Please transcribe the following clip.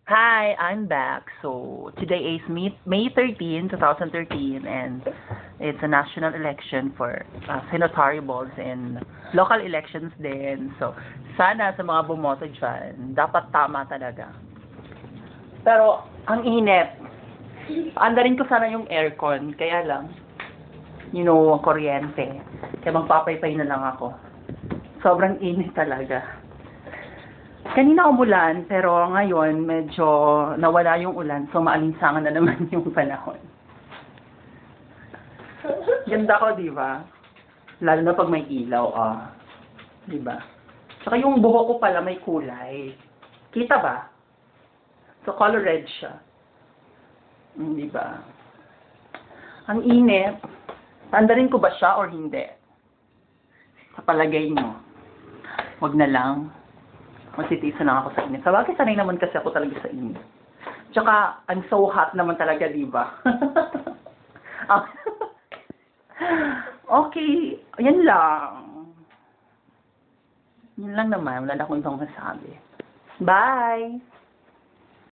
Hi, I'm back. So, today is May 13, 2013, and it's a national election for senatorial balls and local elections din. So, sana sa mga bumoto dyan, dapat tama talaga. Pero, ang init. Andarin ko sana yung aircon, kaya lang, ang kuryente. Kaya magpapaypay na lang ako. Sobrang init talaga. Kanina umulan, pero ngayon medyo nawala yung ulan, so maalinsangan na naman yung panahon. Ganda ko, di ba? Lalo na pag may ilaw, di ba? Saka yung buhok ko pala may kulay. Kita ba? So color red siya. Di ba? Ang init. Tandarin ko ba siya or hindi? Sa palagay mo, wag na lang. Magsitiisa na ako sa init. Sa bagay, sanay naman kasi ako talaga sa init. Tsaka, I'm so hot naman talaga, di ba? Okay, yan lang. Yan lang naman. Wala na akong ibang masabi. Bye!